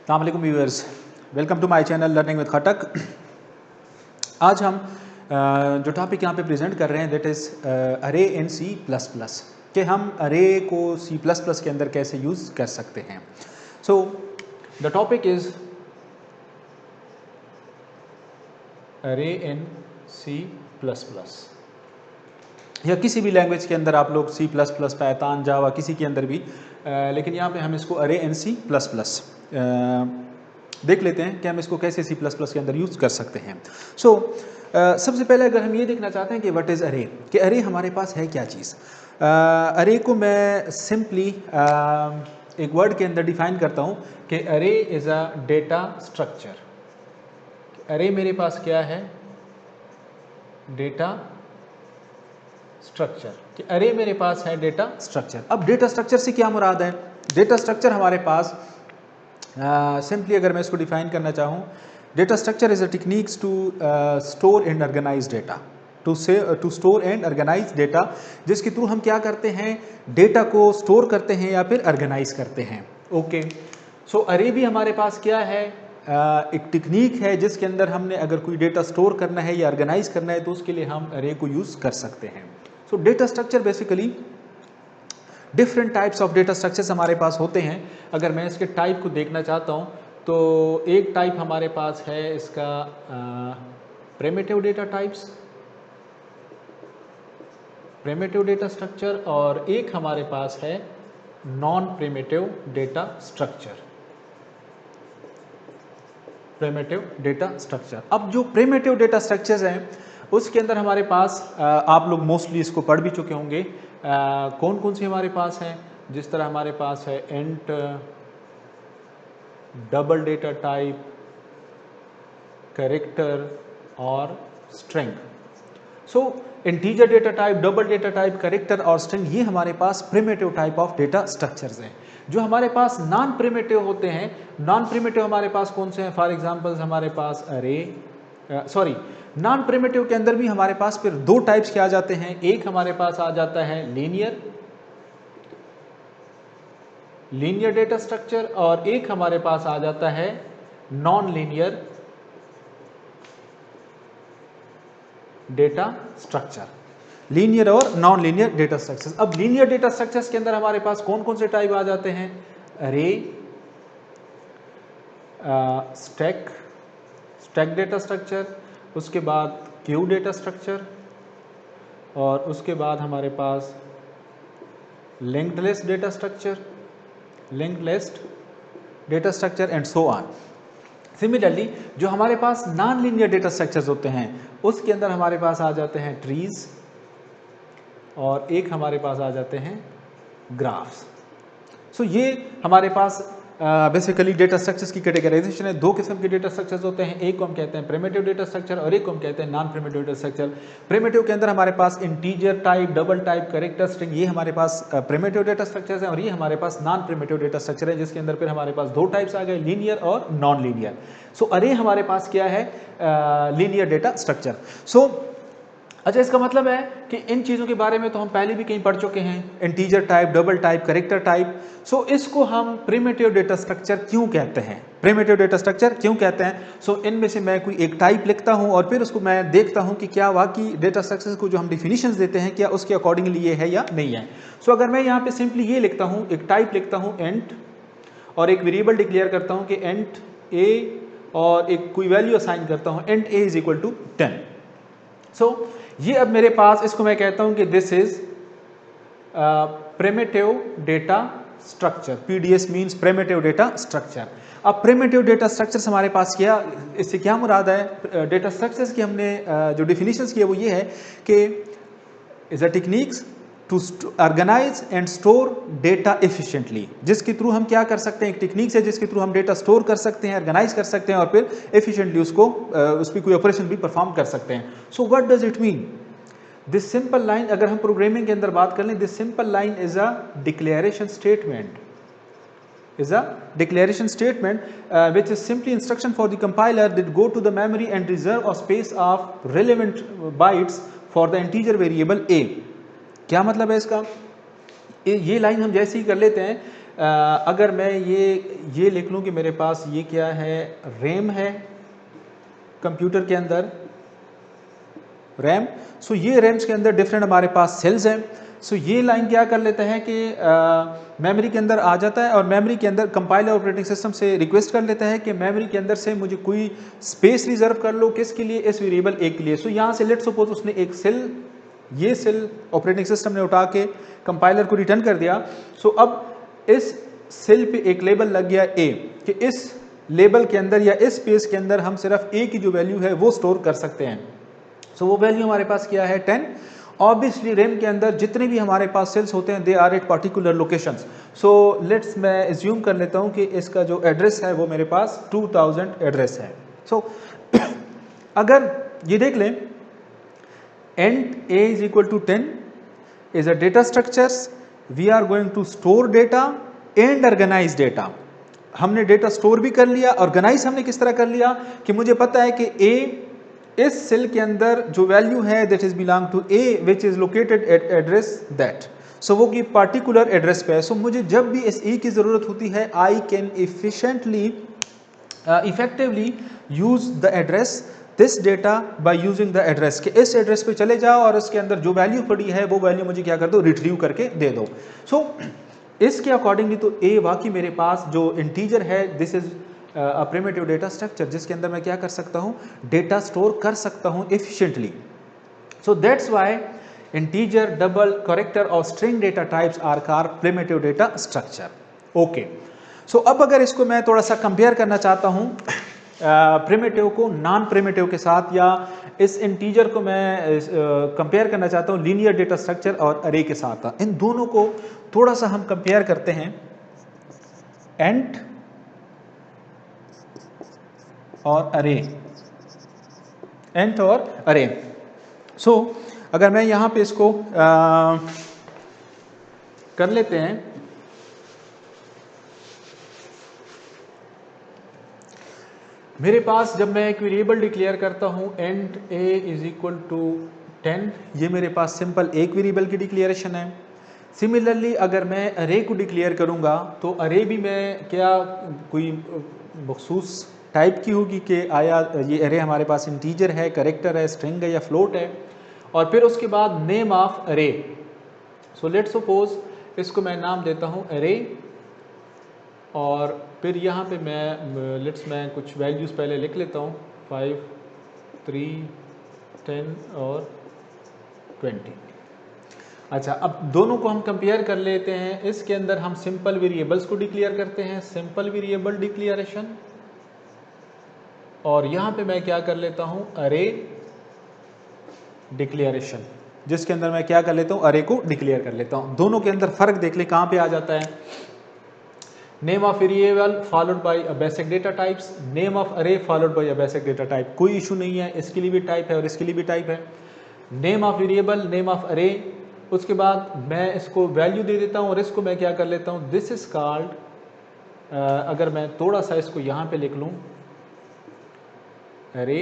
अस्सलाम वालेकुम viewers, welcome to my channel learning with Khattak. आज हम जो टॉपिक यहाँ पे प्रेजेंट कर रहे हैं दैट इज़ अरे इन सी प्लस प्लस, कि हम अरे को सी प्लस प्लस के अंदर कैसे यूज़ कर सकते हैं। सो द टॉपिक इज़ अरे इन सी प्लस प्लस, या किसी भी लैंग्वेज के अंदर आप लोग सी प्लस प्लस, पाइथन, जावा, किसी के अंदर भी, लेकिन यहाँ पे हम इसको अरे इन सी प्लस प्लस देख लेते हैं कि हम इसको कैसे सी प्लस प्लस के अंदर यूज़ कर सकते हैं। सो सबसे पहले अगर हम ये देखना चाहते हैं कि व्हाट इज़ अरे, कि अरे हमारे पास है क्या चीज़। अरे को मैं सिंपली एक वर्ड के अंदर डिफाइन करता हूँ कि अरे इज़ अ डेटा स्ट्रक्चर। अरे मेरे पास क्या है? डेटा स्ट्रक्चर, कि अरे मेरे पास है डेटा स्ट्रक्चर। अब डेटा स्ट्रक्चर से क्या मुराद है? डेटा स्ट्रक्चर हमारे पास सिंपली अगर मैं इसको डिफाइन करना चाहूँ, data structure is a techniques to store and organise data, to store and organise data, जिसके थ्रू हम क्या करते हैं, डेटा को स्टोर करते हैं या फिर ऑर्गेनाइज करते हैं। ओके, सो अरे भी हमारे पास क्या है? एक टेक्निक है जिसके अंदर हमने अगर कोई डेटा स्टोर करना है या ऑर्गेनाइज करना है तो उसके लिए हम अरे को यूज़ कर सकते हैं। सो data structure basically different types of data structures हमारे पास होते हैं। अगर मैं इसके टाइप को देखना चाहता हूँ तो एक टाइप हमारे पास है इसका primitive data types, primitive data structure, और एक हमारे पास है non primitive data structure, primitive data structure. अब जो प्रिमिटिव डेटा स्ट्रक्चर्स हैं उसके अंदर हमारे पास आप लोग मोस्टली इसको पढ़ भी चुके होंगे। कौन कौन सी हमारे पास हैं? जिस तरह हमारे पास है int, double data type, character और string. So integer data type, double data type, character और स्ट्रिंग, ये हमारे पास primitive type of data structures हैं। जो हमारे पास नॉन प्रिमिटिव होते हैं, नॉन प्रिमिटिव हमारे पास कौन से हैं? फॉर एग्जांपल्स हमारे पास अरे, सॉरी, नॉन प्रिमिटिव के अंदर भी हमारे पास फिर दो टाइप्स के आ जाते हैं। एक हमारे पास आ जाता है लीनियर डेटा स्ट्रक्चर, और एक हमारे पास आ जाता है non linear data structure, linear और नॉन लीनियर डेटा स्ट्रक्चर्स। अब लीनियर डेटा स्ट्रक्चर्स के अंदर हमारे पास कौन कौन से टाइप आ जाते हैं? अरे, स्टैक डेटा स्ट्रक्चर, उसके बाद क्यू डेटा स्ट्रक्चर, और उसके बाद हमारे पास linked list data structure, and so on. Similarly जो हमारे पास नॉन लीनियर डेटा स्ट्रक्चर्स होते हैं उसके अंदर हमारे पास आ जाते हैं ट्रीज, और एक हमारे पास आ जाते हैं ग्राफ्स। सो ये हमारे पास बेसिकली डेटा स्ट्रक्चर्स की कैटेगराइजेशन है। दो किस्म के डेटा स्ट्रक्चर्स होते हैं, एक को हम कहते हैं प्रिमिटिव डेटा स्ट्रक्चर और एक को हम कहते हैं non primitive data structure. Primitive के अंदर हमारे पास integer type, double type, character, string, ये हमारे पास प्रिमिटिव डेटा स्ट्रक्चर्स हैं, और ये हमारे पास नॉन प्रिमिटिव डेटा स्ट्रक्चर है, जिसके अंदर फिर हमारे पास दो टाइप्स आ गए, लीनियर और नॉन लीनियर। सो अरे हमारे पास क्या है? Linear data structure. सो अच्छा, इसका मतलब है कि इन चीज़ों के बारे में तो हम पहले भी कहीं पढ़ चुके हैं, integer type, double type, character type. So इसको हम प्रिमिटिव डेटा स्ट्रक्चर क्यों कहते हैं? प्रिमिटिव डेटा स्ट्रक्चर क्यों कहते हैं? सो इनमें से मैं कोई एक टाइप लिखता हूं और फिर उसको मैं देखता हूं कि क्या वाकई डेटा स्ट्रक्चर को जो हम डिफिनीशंस देते हैं क्या उसके अकॉर्डिंगली ये है या नहीं है। सो अगर मैं यहाँ पे सिंपली ये लिखता हूँ, एक टाइप लिखता हूँ इंट, और एक वेरिएबल डिक्लेयर करता हूँ कि इंट ए, और एक कोई वैल्यू असाइन करता हूँ int a is equal to 10। So ये अब मेरे पास, इसको मैं कहता हूं कि this is primitive data structure. PDS means primitive data structure. अब प्रिमिटिव डेटा स्ट्रक्चर्स हमारे पास क्या, इससे क्या मुराद है? डेटा स्ट्रक्चर्स की हमने जो डिफिनीशंस किए वो ये है कि is a techniques to organise and store data efficiently, जिसके थ्रू हम क्या कर सकते हैं, एक टेक्निक्स है जिसके थ्रू हम डेटा स्टोर कर सकते हैं, ऑर्गेनाइज कर सकते हैं, और फिर एफिशिएंटली उसको उस पर कोई ऑपरेशन भी परफॉर्म कर सकते हैं। So what does it mean? This simple line, अगर हम प्रोग्रामिंग के अंदर बात कर लें, this simple line is a declaration statement, which is simply instruction for the compiler that go to the memory and reserve a space of relevant bytes for the integer variable a। क्या मतलब है इसका? ये line हम जैसे ही कर लेते हैं, अगर मैं ये लिख लूँ कि मेरे पास ये क्या है, रैम है कंप्यूटर के अंदर, रैम। सो ये रैम्स के अंदर डिफरेंट हमारे पास सेल्स हैं। सो ये लाइन क्या कर लेता है कि मेमोरी के अंदर आ जाता है और मेमोरी के अंदर कंपाइलर ऑपरेटिंग सिस्टम से रिक्वेस्ट कर लेता है कि मेमोरी के अंदर से मुझे कोई स्पेस रिजर्व कर लो, किसके लिए, इस वेरिएबल ए के लिए। सो यहाँ से लेट सपोज उसने एक सेल, ये सेल ऑपरेटिंग सिस्टम ने उठा के कंपाइलर को रिटर्न कर दिया। सो अब इस सेल पे एक लेबल लग गया ए, कि इस लेबल के अंदर या इस स्पेस के अंदर हम सिर्फ ए की जो वैल्यू है वो स्टोर कर सकते हैं। सो वो वैल्यू हमारे पास क्या है, 10। ऑब्वियसली रैम के अंदर जितने भी हमारे पास सेल्स होते हैं they are at particular locations. So let's, मैं एज्यूम कर लेता हूं कि इसका जो एड्रेस है वो मेरे पास 2000 एड्रेस है। सो अगर ये देख लें, and a is equal to 10 is a data structures, we are going to store data and organise data. हमने डेटा स्टोर भी कर लिया, ऑर्गेनाइज हमने किस तरह कर लिया कि मुझे पता है कि ए इस सेल के अंदर जो वैल्यू है that is belong to a which is located at address that. So वो की पार्टिकुलर एड्रेस पे है। सो मुझे जब भी इस ए की जरूरत होती है, I can effectively use the address this data by using the address, कि इस एड्रेस पे चले जाओ और उसके अंदर जो वैल्यू पड़ी है वो वैल्यू मुझे क्या कर दो, रिट्रीव करके दे दो। सो इसके अकॉर्डिंगली तो ए वाकई मेरे पास जो इंटीजर है, this is primitive data structure, जिसके अंदर मैं क्या कर सकता हूँ, डेटा स्टोर कर सकता हूँ efficiently. So that's why integer, double, character और string data types are called primitive data structure. Okay, so अब अगर इसको मैं थोड़ा सा कंपेयर करना चाहता हूँ प्रिमिटिव को नॉन प्रिमिटिव के साथ, या इस इंटीजर को मैं कंपेयर करना चाहता हूँ लीनियर डेटा स्ट्रक्चर और अरे के साथ, इन दोनों को थोड़ा सा हम कंपेयर करते हैं, एंड और अरे, एंट और अरे। सो अगर मैं यहां पे इसको कर लेते हैं, मेरे पास जब मैं एक वेरिएबल डिक्लेयर करता हूं and a is equal to 10, ये मेरे पास सिंपल एक वेरिएबल की डिक्लेरेशन है। सिमिलरली अगर मैं अरे को डिक्लेयर करूंगा तो अरे भी मैं क्या कोई मखसूस टाइप की होगी कि आया ये अरे हमारे पास इंटीजर है, कैरेक्टर है, स्ट्रिंग है या फ्लोट है, और फिर उसके बाद नेम ऑफ अरे। सो लेट सपोज इसको मैं नाम देता हूँ अरे, और फिर यहाँ पे मैं कुछ वैल्यूज़ पहले लिख लेता हूँ, 5, 3, 10 और 20। अच्छा, अब दोनों को हम कंपेयर कर लेते हैं। इसके अंदर हम सिंपल वेरिएबल्स को डिक्लेयर करते हैं, सिंपल वेरिएबल डिक्लेरेशन, और यहाँ पे मैं क्या कर लेता हूँ, अरे डिक्लेरेशन, जिसके अंदर मैं क्या कर लेता हूँ, अरे को डिक्लेयर कर लेता हूँ। दोनों के अंदर फर्क देख ले कहाँ पे आ जाता है, name of variable followed by a basic data types, name of array followed by a basic data type, कोई इशू नहीं है, इसके लिए भी टाइप है और इसके लिए भी टाइप है। Name of variable, name of अरे, उसके बाद मैं इसको वैल्यू दे देता हूँ और इसको मैं क्या कर लेता हूँ, दिस इज कॉल्ड, अगर मैं थोड़ा सा इसको यहाँ पे लिख लूँ, अरे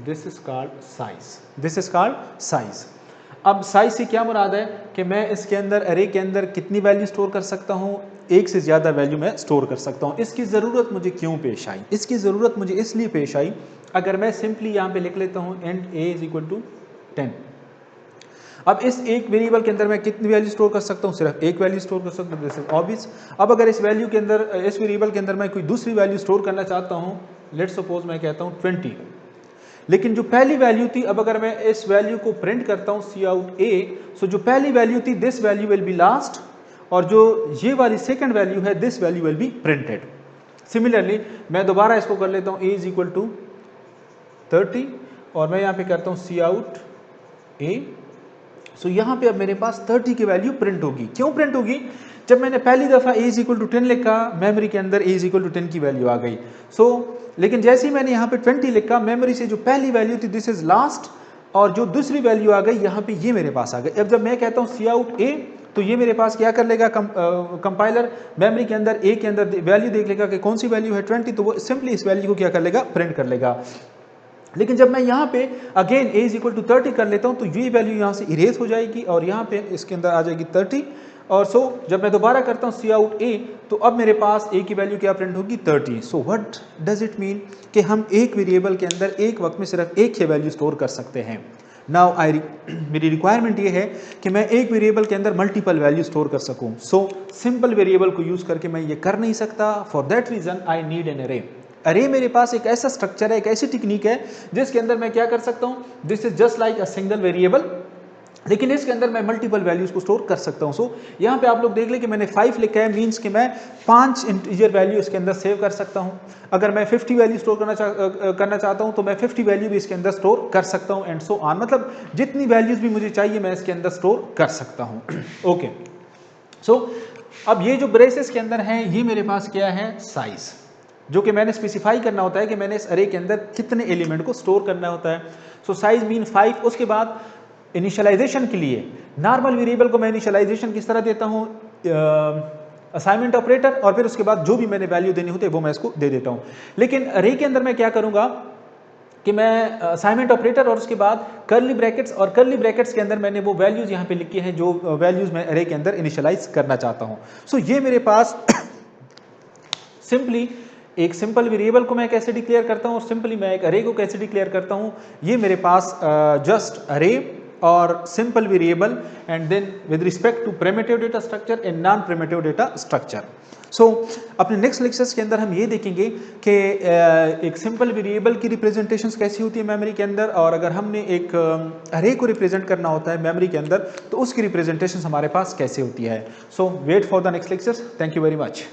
this is called size, this is called size. अब साइज से क्या मुराद है कि मैं इसके अंदर अरे के अंदर कितनी वैल्यू स्टोर कर सकता हूँ, एक से ज़्यादा वैल्यू मैं स्टोर कर सकता हूँ। इसकी ज़रूरत मुझे क्यों पेश आई, इसकी ज़रूरत मुझे इसलिए पेश आई, अगर मैं सिंपली यहाँ पे लिख लेता हूँ and a is equal to 10। अब इस एक वेरिएबल के अंदर मैं कितनी वैल्यू स्टोर कर सकता हूँ, सिर्फ एक वैल्यू स्टोर कर सकता हूँ, दिस इज ऑब्वियस। अब अगर इस वैल्यू के अंदर, इस वेरिएबल के अंदर मैं कोई दूसरी वैल्यू स्टोर करना चाहता हूँ, लेट्स सपोज मैं कहता हूँ 20, लेकिन जो पहली वैल्यू थी, अब अगर मैं इस वैल्यू को प्रिंट करता हूँ सी आउट ए, सो जो पहली वैल्यू थी this value will be last, और जो ये वाली सेकंड वैल्यू है this value will be printed. Similarly मैं दोबारा इसको कर लेता हूँ ए इज इक्वल टू 30, और मैं यहाँ पे करता हूँ सी आउट ए। सो यहाँ पे अब मेरे पास 30 की वैल्यू प्रिंट होगी। क्यों प्रिंट होगी, जब मैंने पहली दफ़ा ए इज इक्वल टू 10 लिखा, मेमोरी के अंदर ए इज इक्वल टू 10 की वैल्यू आ गई। लेकिन जैसे ही मैंने यहाँ पे 20 लिखा, मेमोरी से जो पहली वैल्यू थी दिस इज लास्ट, और जो दूसरी वैल्यू आ गई यहाँ पे ये मेरे पास आ गई। अब जब मैं कहता हूँ सी आउट ए, तो ये मेरे पास क्या कर लेगा, कंपाइलर मेमोरी के अंदर ए के अंदर वैल्यू देख लेगा कि कौन सी वैल्यू है 20, तो वो सिंपली इस वैल्यू को क्या कर लेगा, प्रिंट कर लेगा। लेकिन जब मैं यहाँ पे again a is equal to 30 कर लेता हूँ, तो ये वैल्यू यहाँ से इरेज हो जाएगी और यहाँ पे इसके अंदर आ जाएगी 30, और सो जब मैं दोबारा करता हूँ सी आउट ए, तो अब मेरे पास ए की वैल्यू क्या प्रिंट होगी 30। So what does it mean कि हम एक वेरिएबल के अंदर एक वक्त में सिर्फ एक ही वैल्यू स्टोर कर सकते हैं। नाउ मेरी रिक्वायरमेंट ये है कि मैं एक वेरिएबल के अंदर मल्टीपल वैल्यू स्टोर कर सकूं। सो सिंपल वेरिएबल को यूज करके मैं ये कर नहीं सकता। For that reason I need an array. Array मेरे पास एक ऐसा स्ट्रक्चर है, एक ऐसी टेक्निक है जिसके अंदर मैं क्या कर सकता हूं, this is just like a single variable, लेकिन इसके अंदर मैं मल्टीपल वैल्यूज को स्टोर कर सकता हूं। सो यहाँ पे आप लोग देख लें कि मैंने 5 लिखा है, मींस कि मैं 5 इंटीजर वैल्यू इसके अंदर सेव कर सकता हूं। अगर मैं 50 वैल्यू स्टोर करना चाहता हूं तो मैं 50 वैल्यू भी इसके अंदर स्टोर कर सकता हूं एंड सो ऑन। मतलब जितनी वैल्यूज भी मुझे चाहिए मैं इसके अंदर स्टोर कर सकता हूं। ओके, सो अब ये जो ब्रेसेस के अंदर है ये मेरे पास क्या है, साइज, जो कि मैंने स्पेसिफाई करना होता है कि मैंने इस अरे के अंदर कितने एलिमेंट को स्टोर करना होता है। सो साइज मीन 5। उसके बाद इनिशियलाइजेशन के लिए नॉर्मल वेरिएबल को मैं इनिशियलाइजेशन किस तरह देता हूँ, असाइनमेंट ऑपरेटर, और फिर उसके बाद जो भी मैंने वैल्यू देनी होती है वो मैं इसको दे देता हूँ। लेकिन अरे के अंदर मैं क्या करूँगा कि मैं असाइनमेंट ऑपरेटर और उसके बाद कर्ली ब्रैकेट्स, और कर्ली ब्रैकेट्स के अंदर मैंने वो वैल्यूज यहाँ पे लिखी है जो वैल्यूज मैं अरे के अंदर इनिशियलाइज करना चाहता हूँ। सो ये मेरे पास सिंपली एक सिंपल वेरिएबल को मैं कैसे डिक्लेयर करता हूँ और सिंपली मैं एक अरे को कैसे डिक्लेयर करता हूँ, ये मेरे पास जस्ट अरे और simple variable and then with respect to primitive data structure and non primitive data structure. So अपने नेक्स्ट लेक्चर्स के अंदर हम ये देखेंगे कि एक सिंपल वेरिएबल की रिप्रेजेंटेशंस कैसी होती है मेमोरी के अंदर, और अगर हमने एक अरे को रिप्रेजेंट करना होता है मेमोरी के अंदर तो उसकी रिप्रेजेंटेशंस हमारे पास कैसे होती है। So wait for the next lectures. Thank you very much.